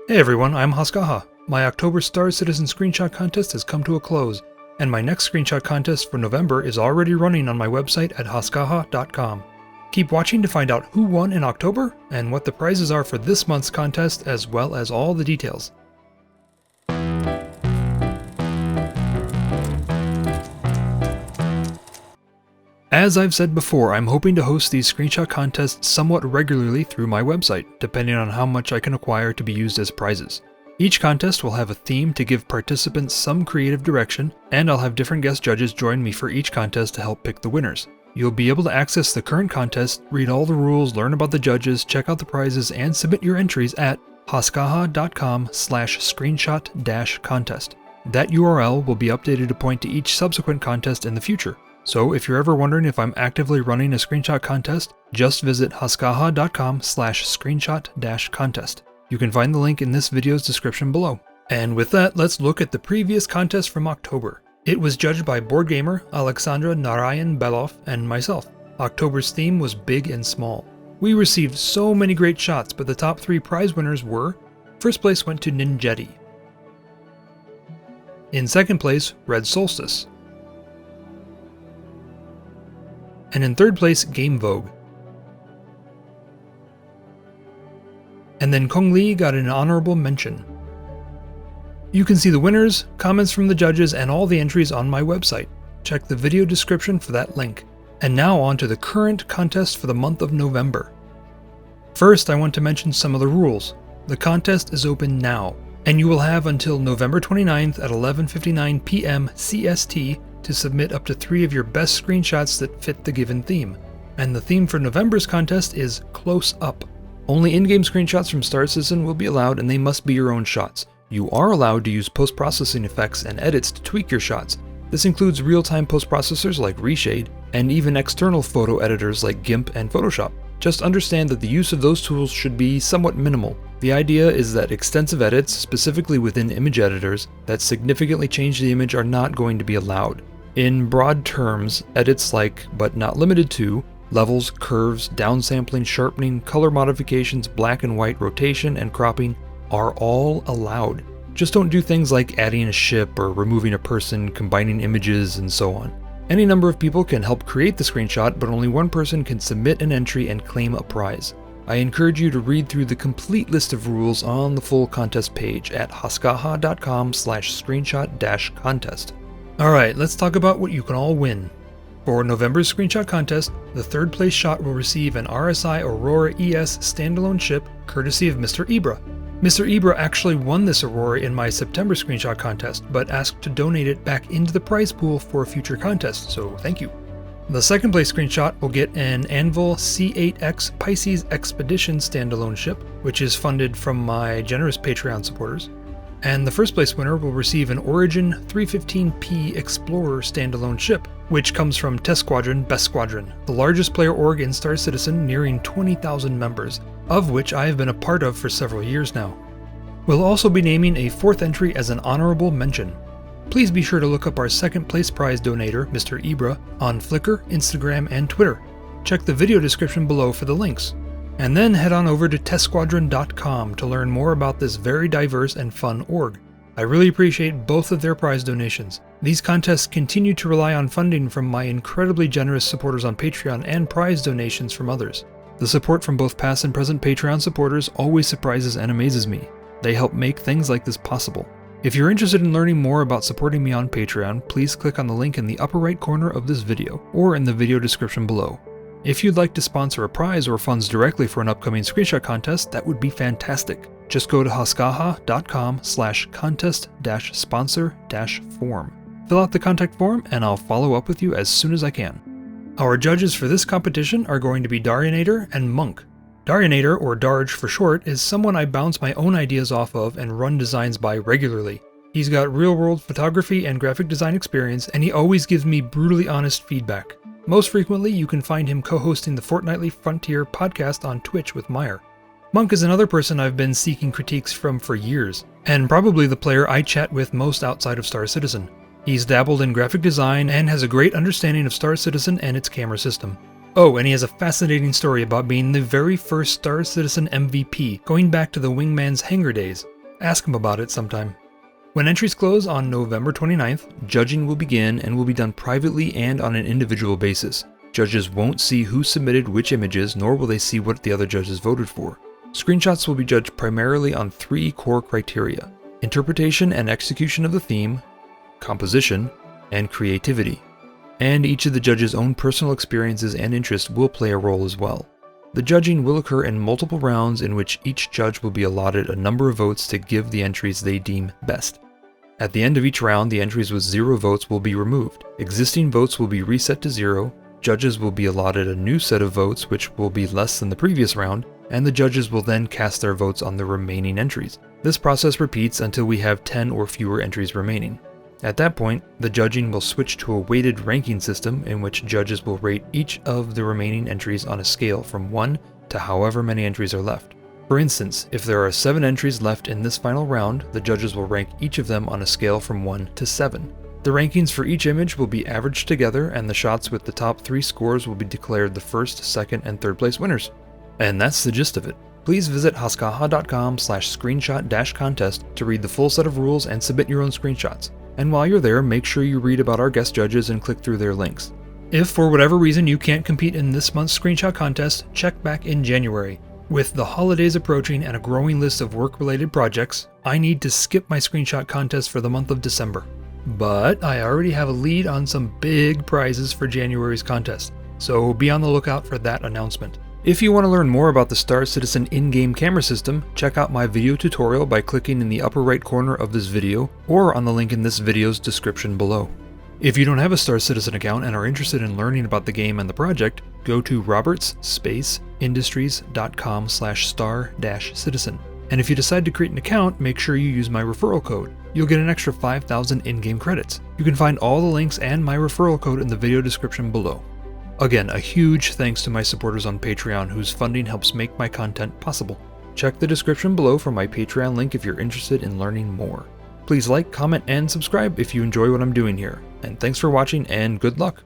Hey everyone, I'm Haskaha. My October Star Citizen screenshot contest has come to a close, and my next screenshot contest for November is already running on my website at haskaha.com. Keep watching to find out who won in October and what the prizes are for this month's contest, as well as all the details. As I've said before, I'm hoping to host these screenshot contests somewhat regularly through my website, depending on how much I can acquire to be used as prizes. Each contest will have a theme to give participants some creative direction, and I'll have different guest judges join me for each contest to help pick the winners. You'll be able to access the current contest, read all the rules, learn about the judges, check out the prizes, and submit your entries at haskaha.com/screenshot-contest. That URL will be updated to point to each subsequent contest in the future. So if you're ever wondering if I'm actively running a screenshot contest, just visit haskaha.com/screenshot-contest. You can find the link in this video's description below. And with that, let's look at the previous contest from October. It was judged by board gamer Alexandra Narayan Belov and myself. October's theme was big and small. We received so many great shots, but the top 3 prize winners were: first place went to Ninjetti. In second place, Red Solstice. And in third place, Game Vogue. And then Kong Li got an honorable mention. You can see the winners, comments from the judges, and all the entries on my website. Check the video description for that link. And now on to the current contest for the month of November. First, I want to mention some of the rules. The contest is open now, and you will have until November 29th at 11:59 p.m. CST to submit up to 3 of your best screenshots that fit the given theme. And the theme for November's contest is Close Up. Only in-game screenshots from Star Citizen will be allowed, and they must be your own shots. You are allowed to use post-processing effects and edits to tweak your shots. This includes real-time post-processors like Reshade, and even external photo editors like GIMP and Photoshop. Just understand that the use of those tools should be somewhat minimal. The idea is that extensive edits, specifically within image editors, that significantly change the image are not going to be allowed. In broad terms, edits like, but not limited to, levels, curves, downsampling, sharpening, color modifications, black and white, rotation, and cropping are all allowed. Just don't do things like adding a ship or removing a person, combining images, and so on. Any number of people can help create the screenshot, but only one person can submit an entry and claim a prize. I encourage you to read through the complete list of rules on the full contest page at haskaha.com/screenshot-contest. Alright, let's talk about what you can all win. For November's screenshot contest, the third place shot will receive an RSI Aurora ES standalone ship courtesy of Mr. Ibra. Mr. Ibra actually won this Aurora in my September screenshot contest, but asked to donate it back into the prize pool for a future contest, so thank you. The second place screenshot will get an Anvil C8X Pisces Expedition standalone ship, which is funded from my generous Patreon supporters. And the first place winner will receive an Origin 315P Explorer standalone ship, which comes from Test Squadron Best Squadron, the largest player org in Star Citizen, nearing 20,000 members, of which I have been a part of for several years now. We'll also be naming a 4th entry as an honorable mention. Please be sure to look up our second place prize donator, Mr. Ibra, on Flickr, Instagram, and Twitter. Check the video description below for the links. And then head on over to testsquadron.com to learn more about this very diverse and fun org. I really appreciate both of their prize donations. These contests continue to rely on funding from my incredibly generous supporters on Patreon and prize donations from others. The support from both past and present Patreon supporters always surprises and amazes me. They help make things like this possible. If you're interested in learning more about supporting me on Patreon, please click on the link in the upper right corner of this video, or in the video description below. If you'd like to sponsor a prize or funds directly for an upcoming screenshot contest, that would be fantastic. Just go to haskaha.com/contest-sponsor-form. Fill out the contact form and I'll follow up with you as soon as I can. Our judges for this competition are going to be Darionator and Monk. Darionator, or Darge for short, is someone I bounce my own ideas off of and run designs by regularly. He's got real-world photography and graphic design experience, and he always gives me brutally honest feedback. Most frequently, you can find him co-hosting the Fortnightly Frontier podcast on Twitch with Meyer. Monk is another person I've been seeking critiques from for years, and probably the player I chat with most outside of Star Citizen. He's dabbled in graphic design and has a great understanding of Star Citizen and its camera system. Oh, and he has a fascinating story about being the very first Star Citizen MVP, going back to the Wingman's hangar days. Ask him about it sometime. When entries close on November 29th, judging will begin and will be done privately and on an individual basis. Judges won't see who submitted which images, nor will they see what the other judges voted for. Screenshots will be judged primarily on 3 core criteria: interpretation and execution of the theme, composition, and creativity. And each of the judges' own personal experiences and interests will play a role as well. The judging will occur in multiple rounds in which each judge will be allotted a number of votes to give the entries they deem best. At the end of each round, the entries with 0 votes will be removed. Existing votes will be reset to 0, judges will be allotted a new set of votes which will be less than the previous round, and the judges will then cast their votes on the remaining entries. This process repeats until we have 10 or fewer entries remaining. At that point, the judging will switch to a weighted ranking system in which judges will rate each of the remaining entries on a scale from 1 to however many entries are left. For instance, if there are 7 entries left in this final round, the judges will rank each of them on a scale from 1 to 7. The rankings for each image will be averaged together, and the shots with the top 3 scores will be declared the first, second, and third place winners. And that's the gist of it. Please visit haskaha.com/screenshot-contest to read the full set of rules and submit your own screenshots. And while you're there, make sure you read about our guest judges and click through their links. If for whatever reason you can't compete in this month's screenshot contest, check back in January. With the holidays approaching and a growing list of work-related projects, I need to skip my screenshot contest for the month of December. But I already have a lead on some big prizes for January's contest, so be on the lookout for that announcement. If you want to learn more about the Star Citizen in-game camera system, check out my video tutorial by clicking in the upper right corner of this video, or on the link in this video's description below. If you don't have a Star Citizen account and are interested in learning about the game and the project, go to roberts-industries.com/star-citizen. And if you decide to create an account, make sure you use my referral code. You'll get an extra 5,000 in-game credits. You can find all the links and my referral code in the video description below. Again, a huge thanks to my supporters on Patreon whose funding helps make my content possible. Check the description below for my Patreon link if you're interested in learning more. Please like, comment, and subscribe if you enjoy what I'm doing here. And thanks for watching, and good luck!